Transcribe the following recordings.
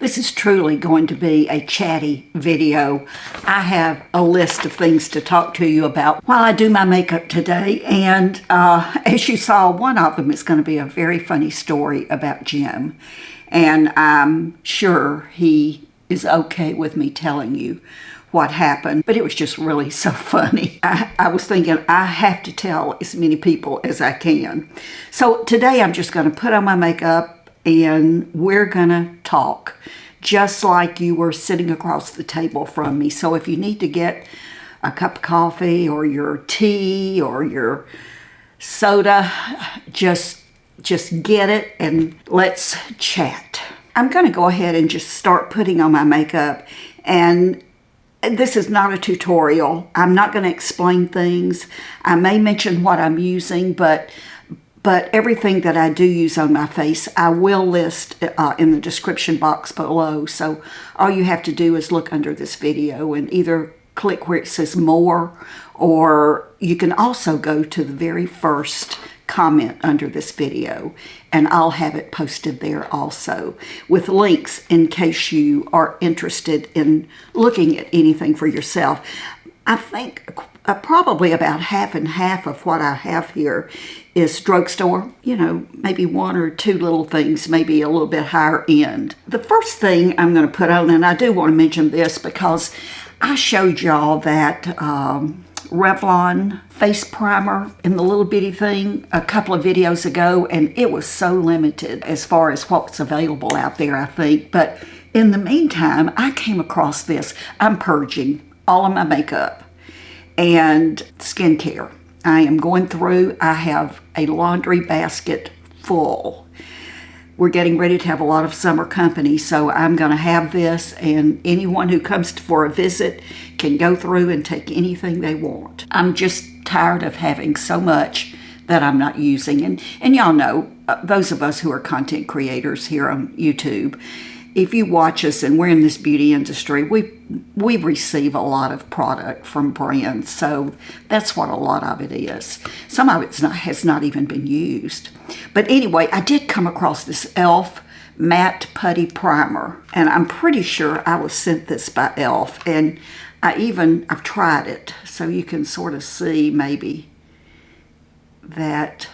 This is truly going to be a chatty video. I have a list of things to talk to you about while I do my makeup today. And as you saw, one of them is going to be a very funny story about Jim. And I'm sure he is okay with me telling you what happened, but it was just really so funny. I was thinking I have to tell as many people as I can. So today I'm just going to put on my makeup and we're gonna talk just like you were sitting across the table from me. So if you need to get a cup of coffee or your tea or your soda, just get it and let's chat. I'm gonna go ahead and just start putting on my makeup, and this is not a tutorial. I'm not gonna explain things. I may mention what I'm using, but everything that I do use on my face, I will list in the description box below. So all you have to do is look under this video and either click where it says more, or you can also go to the very first comment under this video and I'll have it posted there also with links in case you are interested in looking at anything for yourself. I think probably about half and half of what I have here is drugstore, you know, maybe one or two little things, maybe a little bit higher end. The first thing I'm going to put on, and I do want to mention this because I showed y'all that Revlon face primer in the little bitty thing a couple of videos ago, and it was so limited as far as what's available out there, I think. But in the meantime, I came across this. I'm purging all of my makeup and skincare. I am going through, I have a laundry basket full. We're getting ready to have a lot of summer company, so I'm going to have this, and anyone who comes for a visit can go through and take anything they want. I'm just tired of having so much that I'm not using. And y'all know, those of us who are content creators here on YouTube, if you watch us and we're in this beauty industry, we receive a lot of product from brands, so that's what a lot of it is. Some of it has not even been used. But anyway, I did come across this e.l.f. matte putty primer, and I'm pretty sure I was sent this by e.l.f. and I've tried it, so you can sort of see maybe that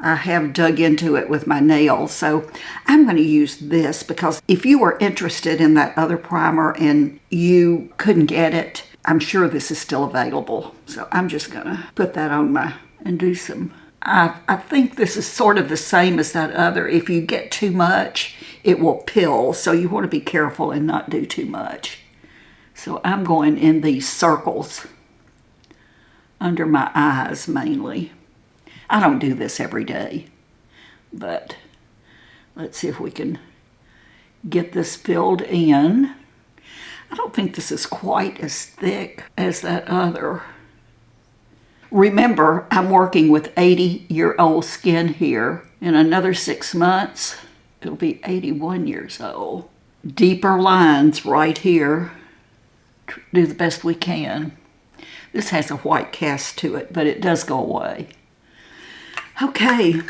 I have dug into it with my nails. So I'm going to use this because if you were interested in that other primer and you couldn't get it, I'm sure this is still available. So I'm just going to put that on and do some. I think this is sort of the same as that other. If you get too much, it will pill. So you want to be careful and not do too much. So I'm going in these circles under my eyes mainly. I don't do this every day, but let's see if we can get this filled in. I don't think this is quite as thick as that other. Remember, I'm working with 80-year-old skin here. In another 6 months, it'll be 81 years old. Deeper lines right here. Do the best we can. This has a white cast to it, but it does go away. Okay,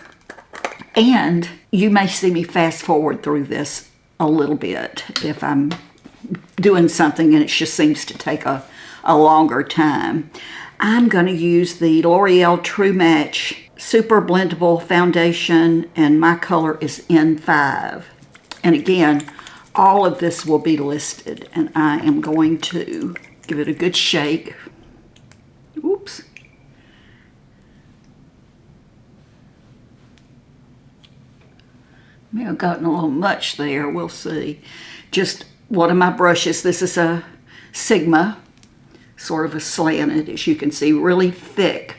and you may see me fast forward through this a little bit if I'm doing something and it just seems to take a longer time. I'm going to use the L'Oreal True Match Super Blendable Foundation, and my color is N5. And again, all of this will be listed, and I am going to give it a good shake. Oops. May have gotten a little much there, we'll see. Just one of my brushes, this is a Sigma, sort of a slanted, as you can see, really thick.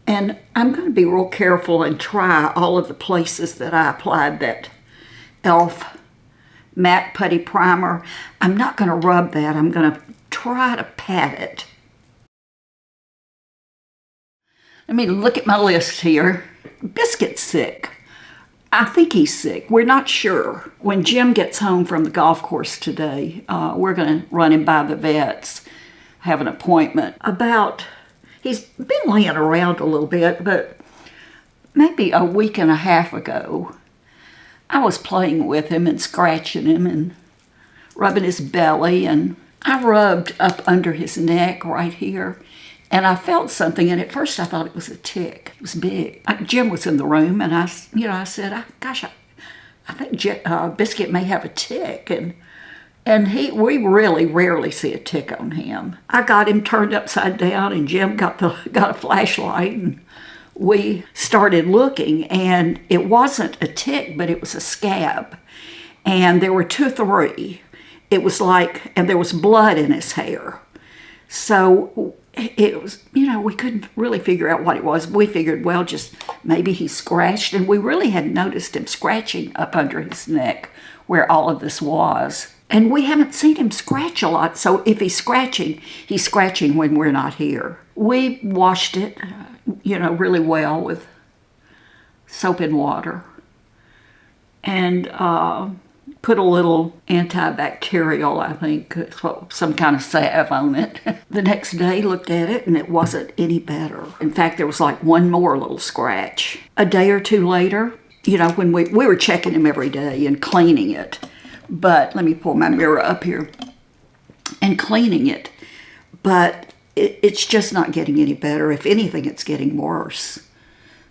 And I'm going to be real careful and try all of the places that I applied that e.l.f. matte putty primer. I'm not going to rub that, I'm going to try to pat it. Let me look at my list here. Biscuit's sick. I think he's sick. We're not sure. When Jim gets home from the golf course today, we're going to run him by the vets, have an appointment. He's been laying around a little bit, but maybe a week and a half ago, I was playing with him and scratching him and rubbing his belly, and I rubbed up under his neck right here, and I felt something, and at first I thought it was a tick. It was big. Jim was in the room, and I said, gosh, I think Biscuit may have a tick, and we really rarely see a tick on him. I got him turned upside down, and Jim got a flashlight, and we started looking, and it wasn't a tick, but it was a scab, and there were 2 or 3. It was like, and there was blood in his hair. So it was, we couldn't really figure out what it was. We figured, well, just maybe he scratched, and we really hadn't noticed him scratching up under his neck where all of this was. And we haven't seen him scratch a lot, so if he's scratching when we're not here. We washed it, really well with soap and water, and put a little antibacterial, I think, some kind of salve on it. The next day, looked at it, and it wasn't any better. In fact, there was like one more little scratch. A day or 2 later, when we were checking him every day and cleaning it, but let me pull my mirror up here, and cleaning it, but it's just not getting any better. If anything, it's getting worse.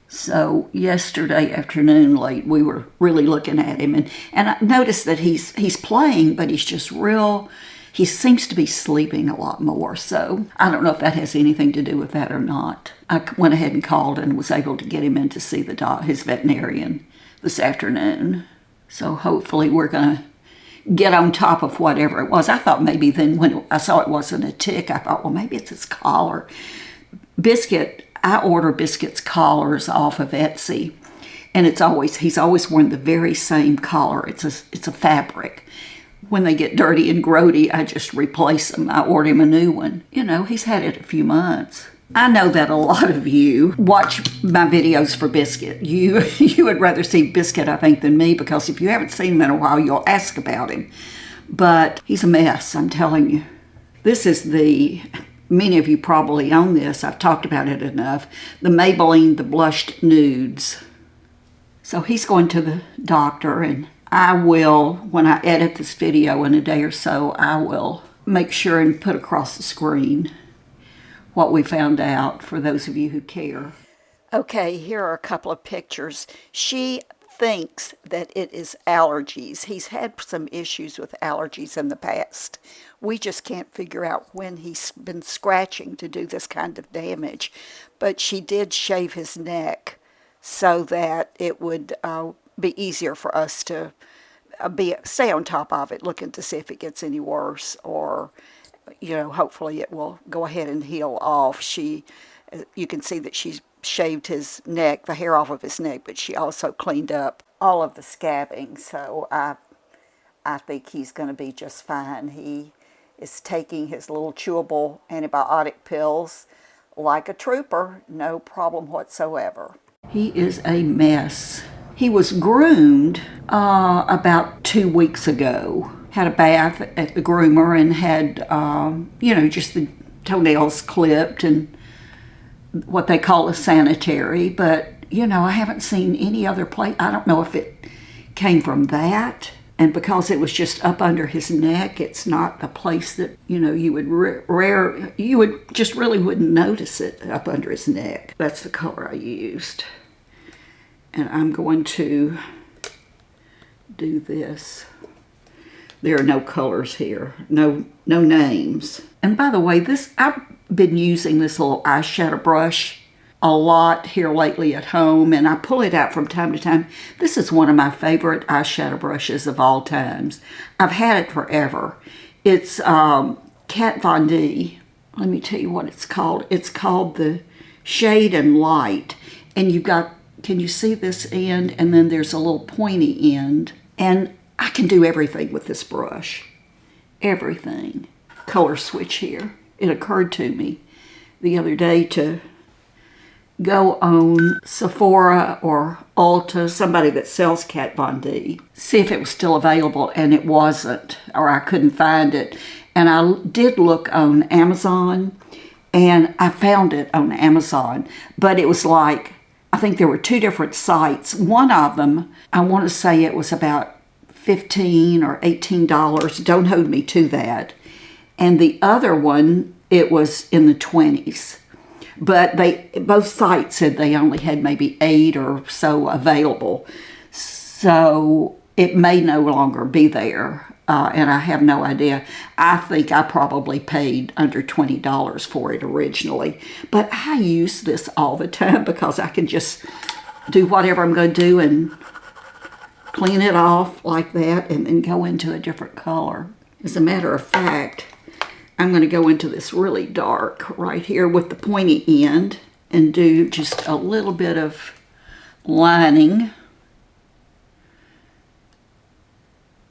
So yesterday afternoon late, we were really looking at him, and I noticed that he's playing, but he seems to be sleeping a lot more. So I don't know if that has anything to do with that or not. I went ahead and called and was able to get him in to see his veterinarian this afternoon. So hopefully we're going to get on top of whatever it was. I thought maybe then when I saw it wasn't a tick, I thought, well, maybe it's his collar. I order Biscuit's collars off of Etsy, and he's always worn the very same collar. It's a fabric. When they get dirty and grody, I just replace them. I order him a new one. He's had it a few months. I know that a lot of you watch my videos for Biscuit. You would rather see Biscuit, I think, than me, because if you haven't seen him in a while, you'll ask about him. But he's a mess, I'm telling you. This is many of you probably own this. I've talked about it enough. The Maybelline, the Blushed Nudes. So he's going to the doctor, and I will, when I edit this video in a day or so, I will make sure and put across the screen what we found out for those of you who care. Okay, here are a couple of pictures. She thinks that it is allergies. He's had some issues with allergies in the past. We just can't figure out when he's been scratching to do this kind of damage. But she did shave his neck so that it would be easier for us to stay on top of it, looking to see if it gets any worse, or hopefully it will go ahead and heal off. You can see that she's shaved his neck, the hair off of his neck, but she also cleaned up all of the scabbing. So I think he's going to be just fine. He is taking his little chewable antibiotic pills like a trooper, no problem whatsoever. He is a mess. He was groomed about 2 weeks ago. Had a bath at the groomer and had, just the toenails clipped and what they call a sanitary. But, I haven't seen any other place. I don't know if it came from that. And because it was just up under his neck, it's not a place that, you would just really wouldn't notice it up under his neck. That's the color I used. And I'm going to do this. There are no colors here, no names. And by the way, I've been using this little eyeshadow brush a lot here lately at home, and I pull it out from time to time. This is one of my favorite eyeshadow brushes of all times. I've had it forever. It's Kat Von D. Let me tell you what it's called. It's called the Shade and Light. And can you see this end? And then there's a little pointy end. And I can do everything with this brush. Everything. Color switch here. It occurred to me the other day to go on Sephora or Ulta, somebody that sells Kat Von D, see if it was still available, and it wasn't, or I couldn't find it. And I did look on Amazon, and I found it on Amazon, but it was like I think there were two different sites. One of them, I want to say it was about $15 or $18. Don't hold me to that. And the other one, it was in the 20s. But both sites said they only had maybe 8 or so available. So it may no longer be there. And I have no idea. I think I probably paid under $20 for it originally. But I use this all the time because I can just do whatever I'm going to do and clean it off like that and then go into a different color. As a matter of fact, I'm going to go into this really dark right here with the pointy end and do just a little bit of lining.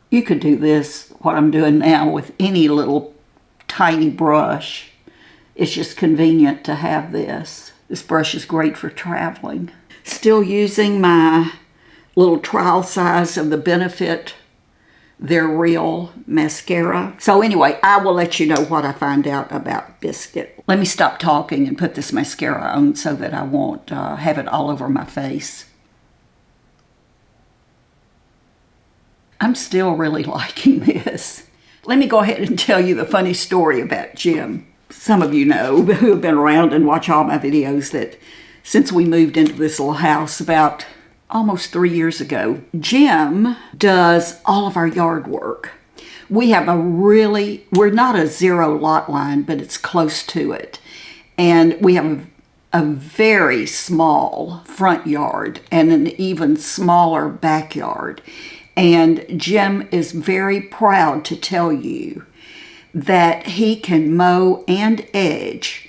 You could do this, what I'm doing now, with any little tiny brush. It's just convenient to have this. This brush is great for traveling. Still using my little trial size of the Benefit They're Real mascara. So anyway, I will let you know what I find out about Biscuit. Let me stop talking and put this mascara on so that I won't have it all over my face. I'm still really liking this. Let me go ahead and tell you the funny story about Jim. Some of you know who have been around and watch all my videos that since we moved into this little house about almost 3 years ago, Jim does all of our yard work. We have we're not a zero lot line, but it's close to it. And we have a very small front yard and an even smaller backyard. And Jim is very proud to tell you that he can mow and edge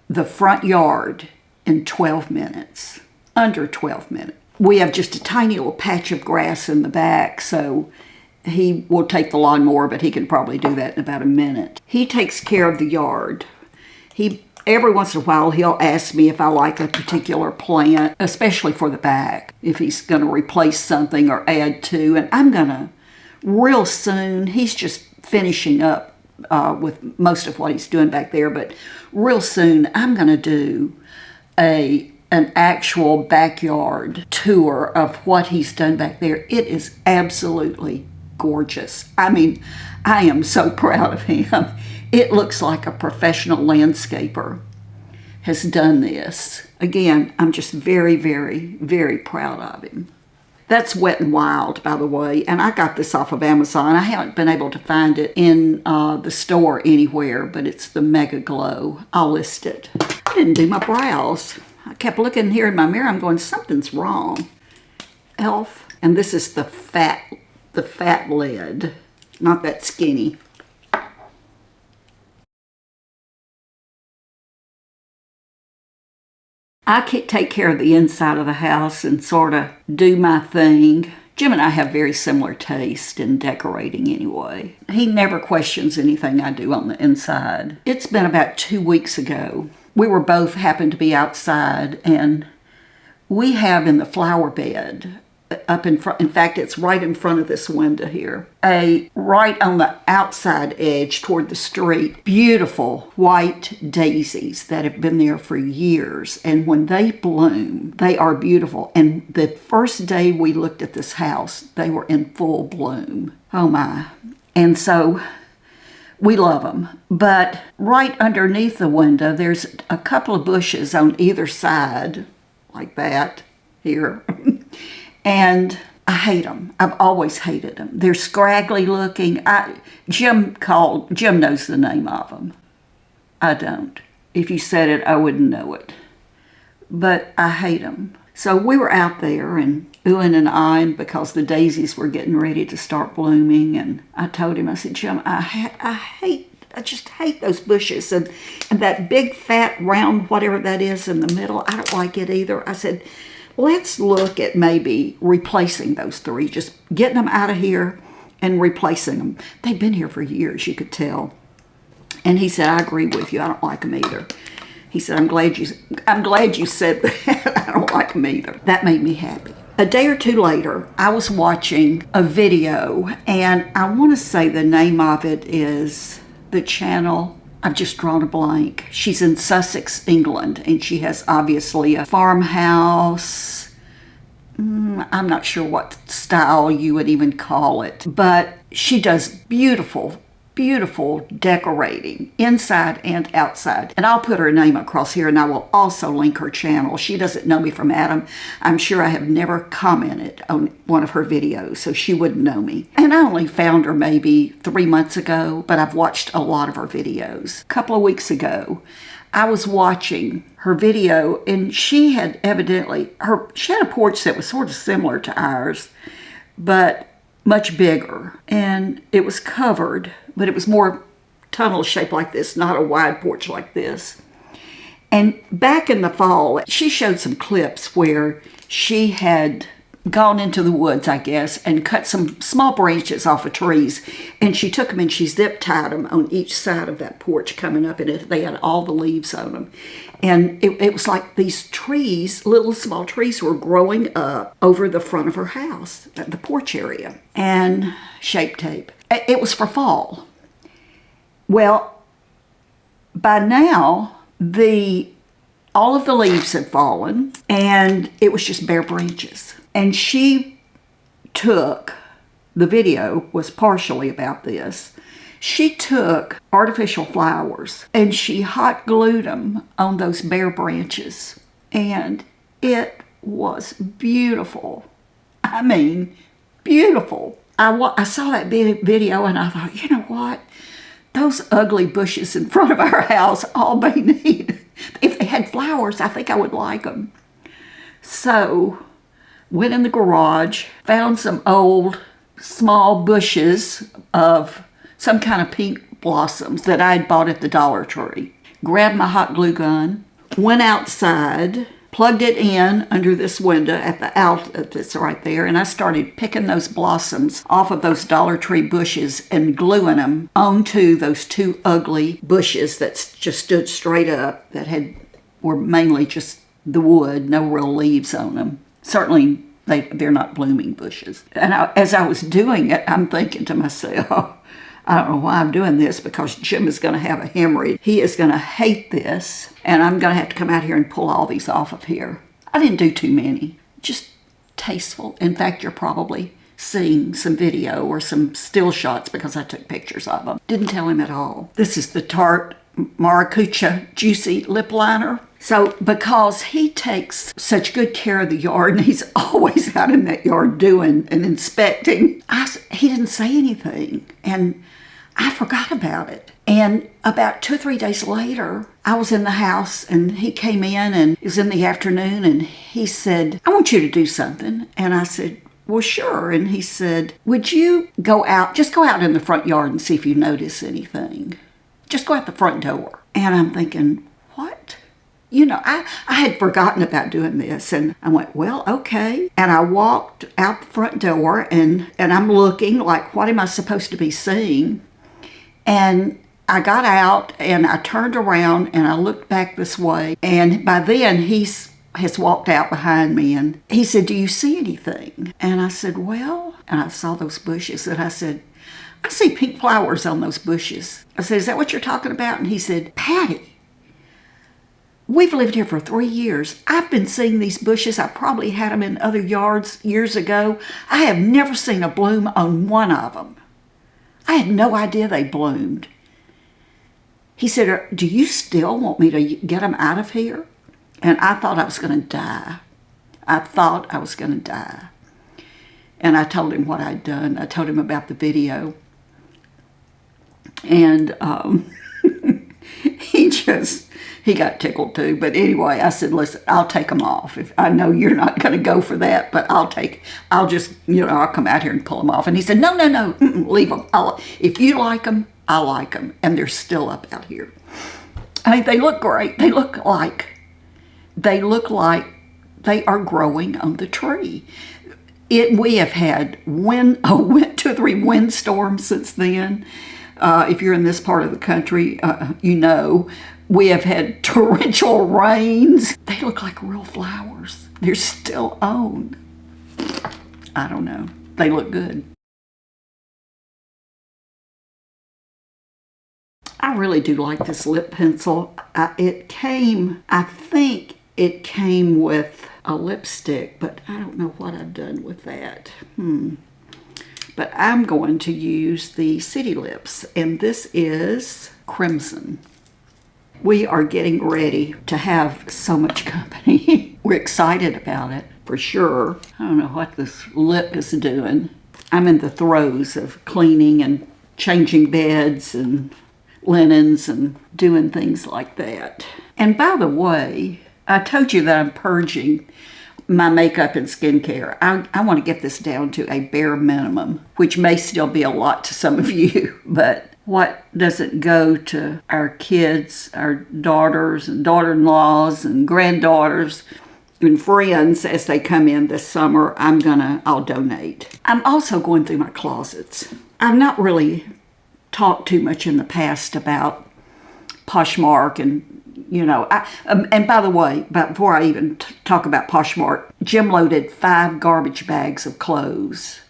the front yard in 12 minutes, under 12 minutes. We have just a tiny little patch of grass in the back, so he will take the lawnmower, but he can probably do that in about a minute. He takes care of the yard. Every once in a while, he'll ask me if I like a particular plant, especially for the back, if he's going to replace something or add to. And I'm going to, real soon, he's just finishing up with most of what he's doing back there, but real soon, I'm going to do an actual backyard tour of what he's done back there. It is absolutely gorgeous. I mean, I am so proud of him. It looks like a professional landscaper has done this. Again, I'm just very, very, very proud of him. That's Wet n Wild, by the way, and I got this off of Amazon. I haven't been able to find it in the store anywhere, but it's the Mega Glow. I'll list it. I didn't do my brows. I kept looking here in my mirror. I'm going, something's wrong. Elf. And this is the fat lid, not that skinny. I can take care of the inside of the house and sort of do my thing. Jim and I have very similar taste in decorating anyway. He never questions anything I do on the inside. It's been about 2 weeks ago. We were both happened to be outside, and we have in the flower bed up in front, in fact, it's right in front of this window here, right on the outside edge toward the street, beautiful white daisies that have been there for years. And when they bloom, they are beautiful. And the first day we looked at this house, they were in full bloom. Oh my. And so we love them. But right underneath the window, there's a couple of bushes on either side, like that here. And I hate them. I've always hated them. They're scraggly looking. Jim knows the name of them. I don't. If you said it, I wouldn't know it. But I hate them. So we were out there and oohing and ahhing because the daisies were getting ready to start blooming. And I told him, I said, Jim, I just hate those bushes. And that big, fat, round, whatever that is in the middle, I don't like it either. I said, let's look at maybe replacing those three, just getting them out of here and replacing them. They've been here for years, you could tell. And he said, I agree with you. I don't like them either. He said, I'm glad you said that. I don't like them either. That made me happy. A day or two later, I was watching a video, and I want to say the name of it is the channel I've just drawn a blank. She's in Sussex, England, and she has obviously a farmhouse. I'm not sure what style you would even call it, but she does beautiful, beautiful decorating inside and outside. And I'll put her name across here, and I will also link her channel. She doesn't know me from Adam. I'm sure I have never commented on one of her videos, so she wouldn't know me. And I only found her maybe 3 months ago, but I've watched a lot of her videos. A couple of weeks ago, I was watching her video, and she had evidently, she had a porch that was sort of similar to ours, but much bigger. And it was covered, but it was more tunnel shaped like this, not a wide porch like this. And back in the fall, she showed some clips where she had gone into the woods, I guess, and cut some small branches off of trees. And she took them and she zip tied them on each side of that porch coming up, and they had all the leaves on them. And it was like these trees, little small trees, were growing up over the front of her house, the porch area. And shape tape. It was for fall. Well, by now, all of the leaves had fallen, and it was just bare branches. And she took, the video was partially about this, she took artificial flowers and she hot glued them on those bare branches. And it was beautiful. I mean, beautiful. I saw that video and I thought, you know what? Those ugly bushes in front of our house, all they need, if they had flowers, I think I would like them. So, went in the garage, found some old small bushes of some kind of pink blossoms that I had bought at the Dollar Tree. Grabbed my hot glue gun, went outside, plugged it in under this window at the outlet that's right there, and I started picking those blossoms off of those Dollar Tree bushes and gluing them onto those two ugly bushes that just stood straight up, that were mainly just the wood, no real leaves on them. Certainly, they're not blooming bushes. And as I was doing it, I'm thinking to myself, I don't know why I'm doing this, because Jim is going to have a hemorrhage. He is going to hate this, and I'm going to have to come out here and pull all these off of here. I didn't do too many, just tasteful. In fact, you're probably seeing some video or some still shots because I took pictures of them. Didn't tell him at all. This is the Tarte Maracuja Juicy Lip Liner. So because he takes such good care of the yard, and he's always out in that yard doing and inspecting, he didn't say anything. And I forgot about it. And about 2 or 3 days later, I was in the house and he came in, and it was in the afternoon, and he said, I want you to do something. And I said, well, sure. And he said, would you just go out in the front yard and see if you notice anything. Just go out the front door. And I'm thinking, what? You know, I had forgotten about doing this, and I went, well, okay. And I walked out the front door, and I'm looking like, what am I supposed to be seeing? And I got out, and I turned around, and I looked back this way, and by then he has walked out behind me, and he said, do you see anything? And I said, well, and I saw those bushes, and I said, I see pink flowers on those bushes. I said, is that what you're talking about? And he said, Patty, we've lived here for 3 years. I've been seeing these bushes. I probably had them in other yards years ago. I have never seen a bloom on one of them. I had no idea they bloomed. He said, do you still want me to get them out of here? And I thought I was going to die. And I told him what I'd done. I told him about the video. And he got tickled too. But anyway, I said, listen, I'll take them off. If I know you're not going to go for that, but I'll come out here and pull them off. And he said, no, leave them. If you like them, I like them. And they're still up out here. I mean, they look great. They look like they are growing on the tree. We have had 2 or 3 windstorms since then. If you're in this part of the country, you know, we have had torrential rains. They look like real flowers. They're still on. I don't know. They look good. I I really do like this lip pencil. I think it came with a lipstick, but I don't know what I've done with that. But I'm going to use the City Lips, and this is Crimson. We are getting ready to have so much company. We're excited about it, for sure. I don't know what this lip is doing. I'm in the throes of cleaning and changing beds and linens and doing things like that. And by the way, I told you that I'm purging my makeup and skincare. I want to get this down to a bare minimum, which may still be a lot to some of you, but what doesn't go to our kids, our daughters and daughter-in-laws and granddaughters and friends as they come in this summer, I'll donate. I'm also going through my closets. I've not really talked too much in the past about Poshmark and and by the way, before I even talk about Poshmark, Jim loaded 5 garbage bags of clothes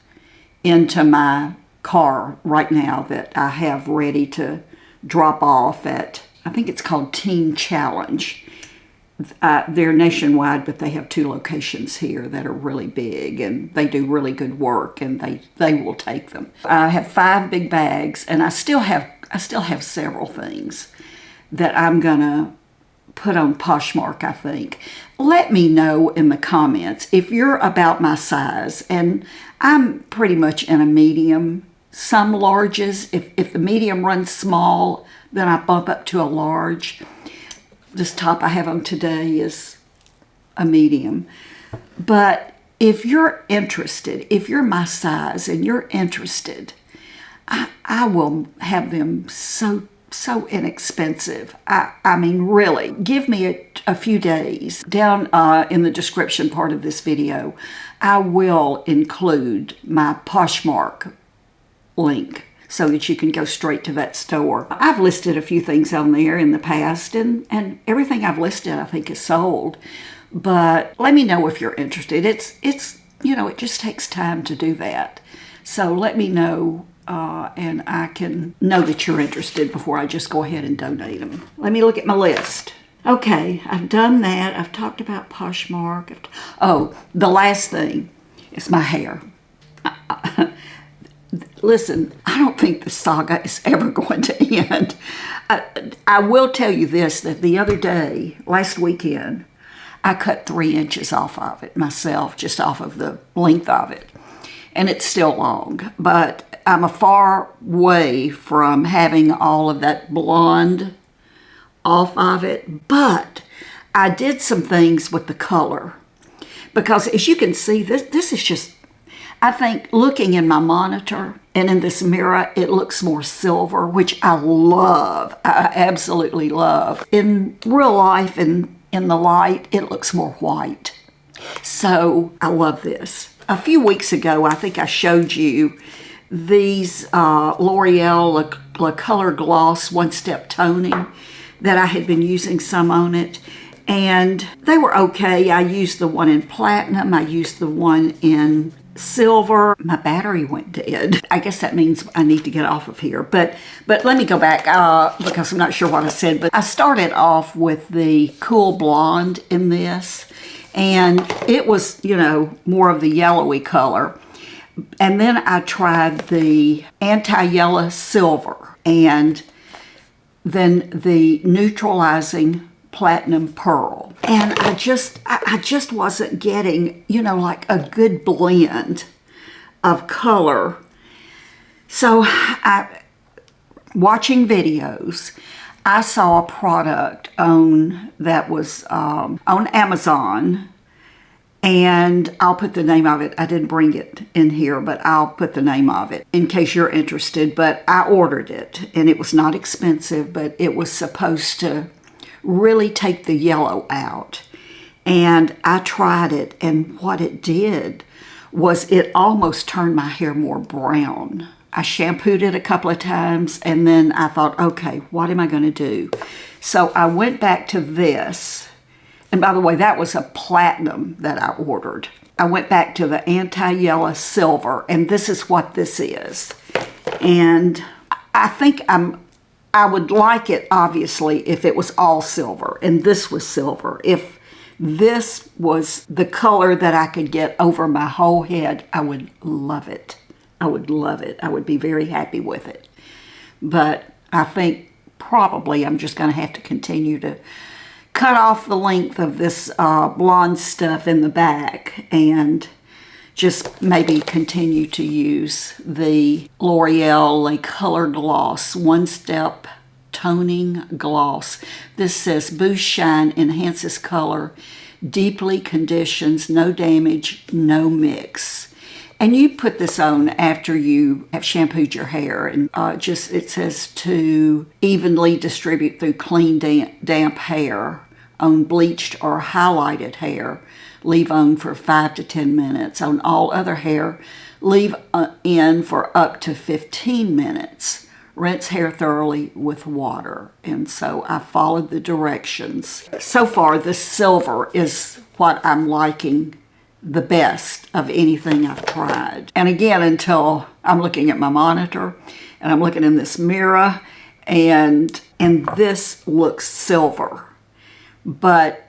into my car right now that I have ready to drop off at, I think it's called Teen Challenge. They're nationwide, but they have 2 locations here that are really big, and they do really good work, and they will take them. I have 5 big bags, and I still have several things that I'm gonna put on Poshmark, I think. Let me know in the comments if you're about my size, and I'm pretty much in a medium, some larges. If the medium runs small, then I bump up to a large. This top I have on today is a medium. But if you're interested, if you're my size and you're interested, I will have them so inexpensive. I mean, really, give me a few days. Down in the description part of this video, I will include my Poshmark link so that you can go straight to that store. I've listed a few things on there in the past, and everything I've listed I think is sold. But let me know if you're interested. It's it just takes time to do that. So let me know. And I can know that you're interested before I just go ahead and donate them. Let me look at my list. Okay, I've done that. I've talked about Poshmark. The last thing is my hair. Listen, I don't think the saga is ever going to end. I will tell you this, that the other day, last weekend, I cut 3 inches off of it myself, just off of the length of it. And it's still long, but I'm a far way from having all of that blonde off of it. But I did some things with the color, because as you can see, this is just, I think looking in my monitor and in this mirror, it looks more silver, which I love. I absolutely love. In real life and in the light, it looks more white. So I love this. A few weeks ago, I think I showed you these L'Oreal Le Color Gloss One-Step Toning that I had been using some on it. And they were okay. I used the one in platinum. I used the one in silver. My battery went dead. I guess that means I need to get off of here. But let me go back because I'm not sure what I said. But I started off with the Cool Blonde in this. And it was, more of the yellowy color. And then I tried the Anti-Yellow Silver. And then the Neutralizing Platinum Pearl. And I just wasn't getting, like a good blend of color. So watching videos, I saw a product that was on Amazon, and I'll put the name of it. I didn't bring it in here, but I'll put the name of it in case you're interested. But I ordered it, and it was not expensive, but it was supposed to really take the yellow out. And I tried it, and what it did was it almost turned my hair more brown. I shampooed it a couple of times, and then I thought, okay, what am I going to do? So I went back to this. And by the way, that was a platinum that I ordered. I went back to the Anti-Yellow Silver, and this is what this is. And I think I'm I would like it, obviously, if it was all silver, and this was silver. If this was the color that I could get over my whole head, I would love it. I would love it. I would be very happy with it. But I think probably I'm just going to have to continue to cut off the length of this blonde stuff in the back and just maybe continue to use the L'Oreal Le Color Gloss One Step Toning Gloss. This says Boost Shine, enhances color, deeply conditions, no damage, no mix. And you put this on after you have shampooed your hair, and it says to evenly distribute through clean, damp hair on bleached or highlighted hair. Leave on for 5 to 10 minutes. On all other hair, leave in for up to 15 minutes. Rinse hair thoroughly with water. And so I followed the directions. So far, this silver is what I'm liking the best of anything I've tried. And again, until I'm looking at my monitor and I'm looking in this mirror and this looks silver. But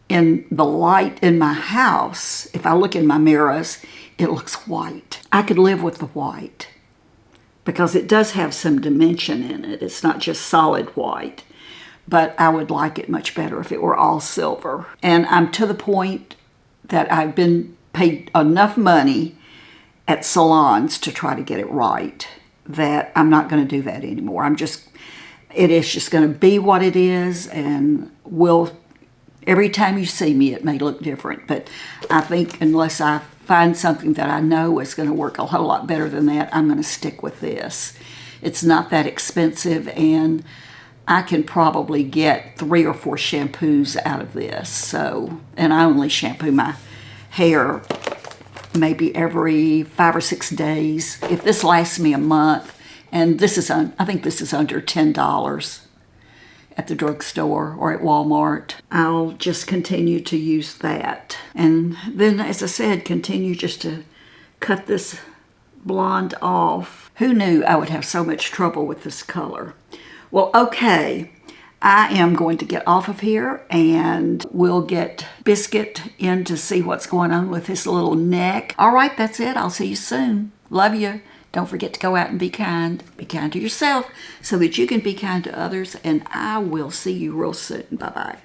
in the light in my house, if I look in my mirrors, it looks white. I could live with the white because it does have some dimension in it. It's not just solid white, but I would like it much better if it were all silver. And I'm to the point that I've been paid enough money at salons to try to get it right that I'm not going to do that anymore. It is just going to be what it is, and every time you see me, it may look different, but I think unless I find something that I know is going to work a whole lot better than that, I'm going to stick with this. It's not that expensive, and I can probably get 3 or 4 shampoos out of this. So, and I only shampoo my hair maybe every 5 or 6 days. If this lasts me a month, and I think this is under $10 at the drugstore or at Walmart, I'll just continue to use that. And then, as I said, continue just to cut this blonde off. Who knew I would have so much trouble with this color? Well, okay, I am going to get off of here, and we'll get Biscuit in to see what's going on with his little neck. All right, that's it. I'll see you soon. Love you. Don't forget to go out and be kind. Be kind to yourself so that you can be kind to others, and I will see you real soon. Bye-bye.